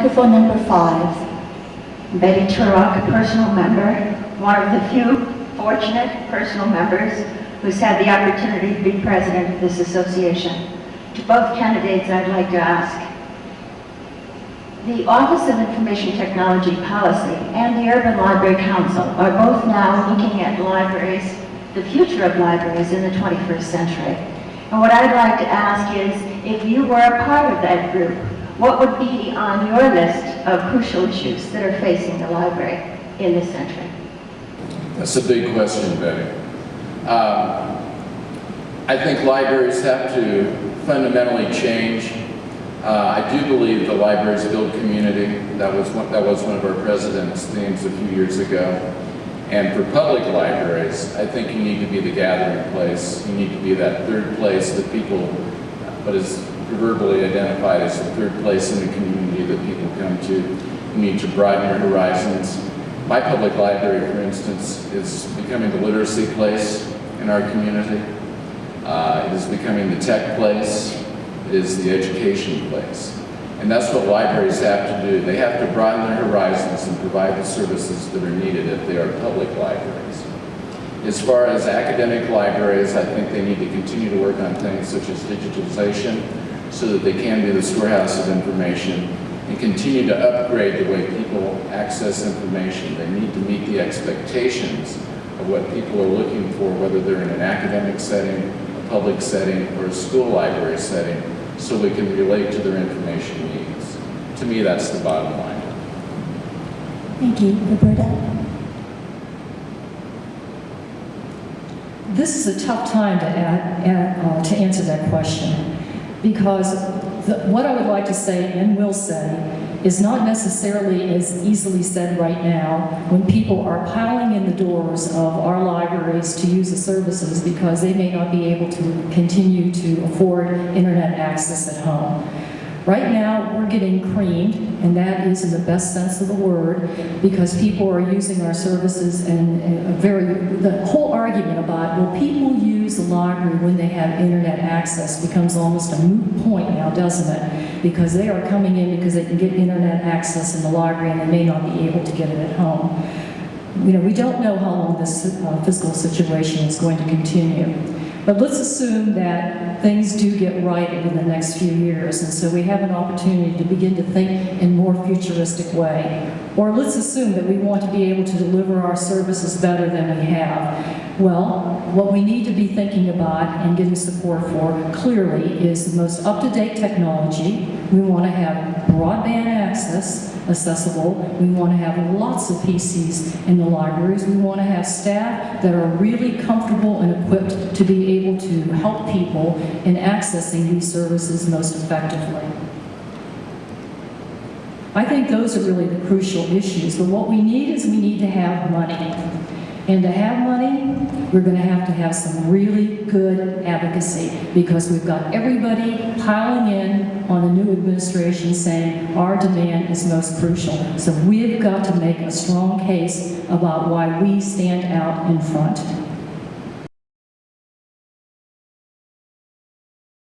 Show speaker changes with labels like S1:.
S1: Microphone number 5.
S2: Betty Turok, a personal member, one of the few fortunate personal members who's had the opportunity to be president of this association. To both candidates, I'd like to ask, the Office of Information Technology Policy and the Urban Library Council are both now looking at libraries, the future of libraries in the 21st century. And what I'd like to ask is, if you were a part of that group, what would be on your list of crucial issues that are facing the library in this century?
S3: That's a big question, Betty. I think libraries have to fundamentally change. I do believe the libraries build community. That was one of our president's themes a few years ago. And for public libraries, I think you need to be the gathering place. You need to be that third place that people, what is proverbially identified as the third place in the community that people come to. You need to broaden your horizons. My public library, for instance, is becoming the literacy place in our community. It is becoming the tech place. It is the education place. And that's what libraries have to do. They have to broaden their horizons and provide the services that are needed if they are public libraries. As far as academic libraries, I think they need to continue to work on things such as digitalization so that they can be the storehouse of information and continue to upgrade the way people access information. They need to meet the expectations of what people are looking for, whether they're in an academic setting, a public setting, or a school library setting, so we can relate to their information needs. To me, that's the bottom line.
S1: Thank you. Roberta?
S4: This is a tough time to answer that question, because what I would like to say and will say is not necessarily as easily said right now when people are piling in the doors of our libraries to use the services because they may not be able to continue to afford internet access at home. Right now, we're getting creamed, and that is in the best sense of the word, because people are using our services and the whole argument about, will people use the library when they have internet access becomes almost a moot point now, doesn't it? Because they are coming in because they can get internet access in the library and they may not be able to get it at home. You know, we don't know how long this fiscal situation is going to continue. But let's assume that things do get right in the next few years, and so we have an opportunity to begin to think in a more futuristic way. Or let's assume that we want to be able to deliver our services better than we have. Well, what we need to be thinking about and getting support for clearly is the most up-to-date technology. We want to have broadband access accessible. We want to have lots of PCs in the libraries. We want to have staff that are really comfortable and equipped to be able to help people in accessing these services most effectively. I think those are really the crucial issues, but what we need is we need to have money. And to have money, we're going to have some really good advocacy, because we've got everybody piling in on the new administration saying our demand is most crucial. So we've got to make a strong case about why we stand out in front.